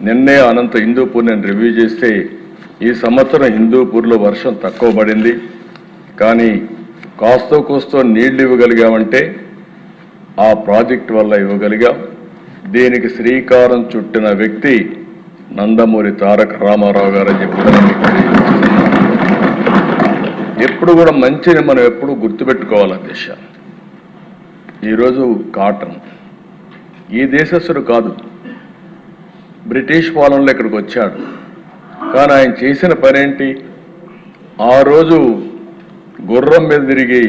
నిన్నే అనంత హిందూపూర్ నేను రివ్యూ చేస్తే ఈ సంవత్సరం హిందూపూర్లో వర్షం తక్కువ పడింది, కానీ కాస్తో కోస్తో నీళ్లు ఇవ్వగలిగామంటే ఆ ప్రాజెక్ట్ వల్ల ఇవ్వగలిగాం. దీనికి శ్రీకారం చుట్టిన వ్యక్తి నందమూరి తారక రామారావు గారు అని చెప్పి ఎప్పుడు కూడా మంచిని మనం ఎప్పుడు గుర్తుపెట్టుకోవాలి. దిశ ఈరోజు కాటన్ ఈ దేశస్థుడు కాదు, బ్రిటిష్ పాలనలో ఇక్కడికి వచ్చాడు. కానీ ఆయన చేసిన పనేంటి? ఆ రోజు గుర్రం మీద తిరిగి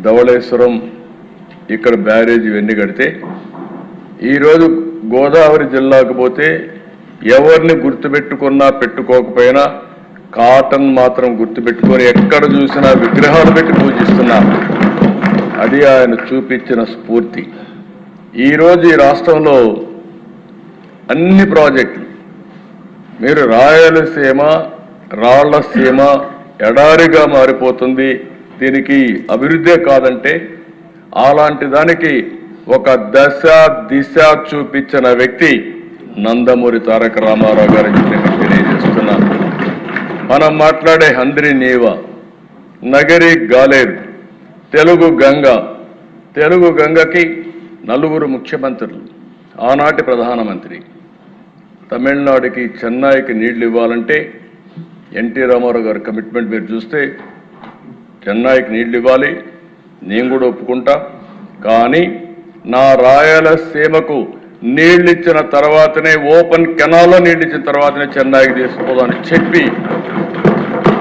ధవళేశ్వరం ఇక్కడ బ్యారేజ్ ఇవన్నీ కడితే ఈరోజు గోదావరి జిల్లాకు పోతే ఎవరిని గుర్తుపెట్టుకున్నా పెట్టుకోకపోయినా కాటన్ మాత్రం గుర్తుపెట్టుకొని ఎక్కడ చూసినా విగ్రహాలు పెట్టి పూజిస్తున్నారు. అది ఆయన చూపించిన స్ఫూర్తి. ఈరోజు ఈ రాష్ట్రంలో అన్ని ప్రాజెక్టులు మీరు రాయలసీమ రాళ్లసీమ ఎడారిగా మారిపోతుంది, దీనికి అభివృద్ధే కాదంటే అలాంటి దానికి ఒక దశ దిశ చూపించిన వ్యక్తి నందమూరి తారక రామారావు గారికి నేను తెలియజేస్తున్నాను. మనం మాట్లాడే హంద్రి నీవ, నగరి గాలేరు, తెలుగు గంగ. తెలుగు గంగకి నలుగురు ముఖ్యమంత్రులు, ఆనాటి ప్రధానమంత్రి. తమిళనాడుకి చెన్నైకి నీళ్లు ఇవ్వాలంటే ఎన్టీ రామారావు గారి కమిట్మెంట్ మీరు చూస్తే చెన్నైకి నీళ్లు ఇవ్వాలి, నేను కూడా ఒప్పుకుంటా. కానీ నా రాయలసీమకు నీళ్ళు ఇచ్చిన తర్వాతనే, ఓపెన్ కెనాల్లో నీళ్ళు ఇచ్చిన తర్వాతనే చెన్నైకి తీసుకుపోదామని చెప్పి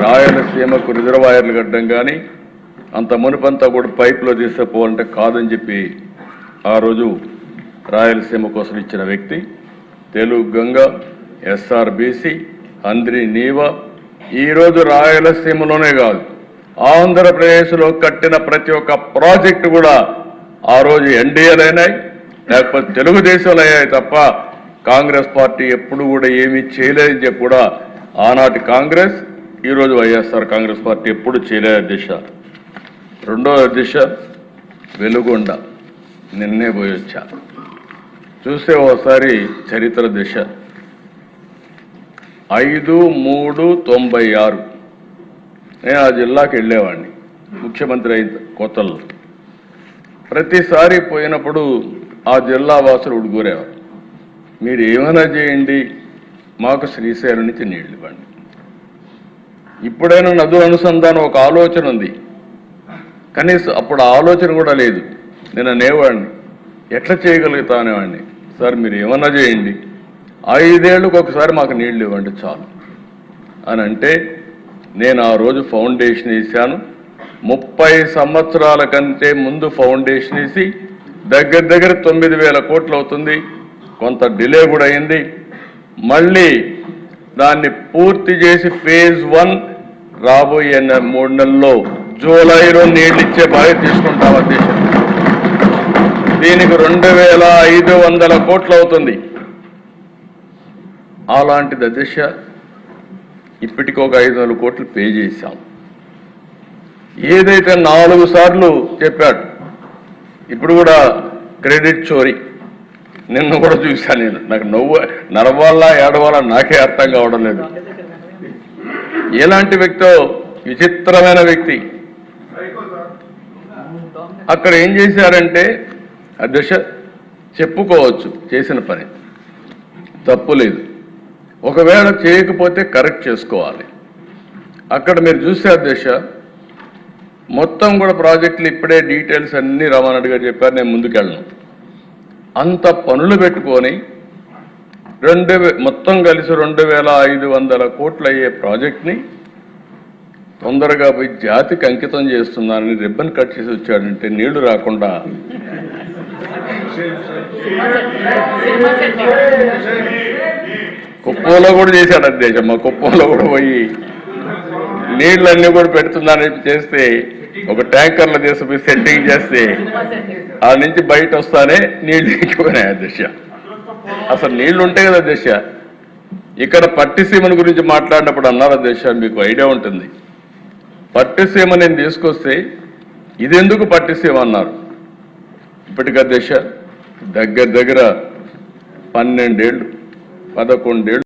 రాయలసీమకు రిజర్వాయర్లు కట్టడం కానీ అంత మునుపంతా కూడా పైపులో తీసుకుపోవాలంటే కాదని చెప్పి ఆ రోజు రాయలసీమ కోసం ఇచ్చిన వ్యక్తి. తెలుగు గంగ, ఎస్ఆర్బీసీ, హంద్రి నీవ. ఈరోజు రాయలసీమలోనే కాదు ఆంధ్రప్రదేశ్లో కట్టిన ప్రతి ఒక్క ప్రాజెక్టు కూడా ఆ రోజు ఎన్డీఏలు అయినాయి, లేకపోతే తెలుగుదేశంలో అయ్యాయి తప్ప కాంగ్రెస్ పార్టీ ఎప్పుడు కూడా ఏమీ చేయలేదని చెప్పి కూడా ఆనాటి కాంగ్రెస్, ఈరోజు వైఎస్ఆర్ కాంగ్రెస్ పార్టీ ఎప్పుడు చేయలేదు. దిశ రెండో దిశ వెలుగొండ, నిన్నే పోయి వచ్చా చూస్తే ఒకసారి చరిత్ర. దిశ 5/3/96 నేను ఆ జిల్లాకి వెళ్ళేవాడిని ముఖ్యమంత్రి అయిన కొత్తల్లో. ప్రతిసారి పోయినప్పుడు ఆ జిల్లా వాసులు ఉడుగురేవారు, మీరు ఏమైనా చేయండి మాకు శ్రీశైలం నుంచి నీళ్ళు ఇవ్వండి. ఇప్పుడైనా నదుల అనుసంధానం ఒక ఆలోచన ఉంది, కనీసం అప్పుడు ఆలోచన కూడా లేదు. నేను అనేవాడిని ఎట్లా చేయగలుగుతా అనేవాడిని, సార్ మీరు ఏమన్నా చేయండి 5 ఏళ్ళకు ఒకసారి మాకు నీళ్లు ఇవ్వండి చాలు అని అంటే, నేను ఆ రోజు ఫౌండేషన్ వేశాను. 30 సంవత్సరాల కంటే ముందు ఫౌండేషన్ వేసి దగ్గర 9,000 కోట్లు అవుతుంది. కొంత డిలే కూడా అయింది. మళ్ళీ దాన్ని పూర్తి చేసి ఫేజ్ 1 రాబోయే 3 నెలల్లో జూలైలో నీళ్ళు ఇచ్చే బాధ్యత తీసుకుంటాం అధ్యక్షుడు. దీనికి 2,500 కోట్లు అవుతుంది. అలాంటిది అధ్యక్ష ఇప్పటికి ఒక 500 కోట్లు పే చేశాం. ఏదైతే 4 సార్లు చెప్పాడు, ఇప్పుడు కూడా క్రెడిట్ చోరీ నిన్న కూడా చూశాను. నేను నాకు నరవాళ్ళ ఏడవాళ్ళ నాకే అర్థం కావడం లేదు. ఎలాంటి వ్యక్తో, విచిత్రమైన వ్యక్తి. అక్కడ ఏం చేశారంటే అధ్యక్ష చెప్పుకోవచ్చు చేసిన పని తప్పు లేదు, ఒకవేళ చేయకపోతే కరెక్ట్ చేసుకోవాలి. అక్కడ మీరు చూస్తే అధ్యక్ష మొత్తం కూడా ప్రాజెక్టులు ఇప్పుడే డీటెయిల్స్ అన్నీ రామారెడ్డి గారు చెప్పారు, నేను ముందుకెళ్ళను. అంత పనులు పెట్టుకొని మొత్తం కలిసి 2,500 కోట్లు అయ్యే ప్రాజెక్ట్ని తొందరగా పోయి జాతికి అంకితం చేస్తున్నానని రిబ్బన్ కట్ చేసి వచ్చాడంటే నీళ్లు రాకుండా కుప్పంలో కూడా చేశాడు అధ్యక్ష. మా కుప్పంలో కూడా పోయి నీళ్ళన్నీ కూడా పెడుతుందని చేస్తే ఒక ట్యాంకర్లో తీసుకుపోయి సెట్టింగ్ చేస్తే ఆ నుంచి బయట వస్తానే నీళ్లు ఎక్కిపోయినాయి అధ్యక్ష. అసలు నీళ్లు ఉంటాయి కదా అధ్యక్ష. ఇక్కడ పట్టిసీమల గురించి మాట్లాడినప్పుడు అన్నారు అధ్యక్ష, మీకు ఐడియా ఉంటుంది. పట్టిసీమ నేను తీసుకొస్తే ఇదెందుకు పట్టిసీమ అన్నారు. ఇప్పటికి అధ్యక్ష దగ్గర 12 ఏళ్ళు 11 ఏళ్ళు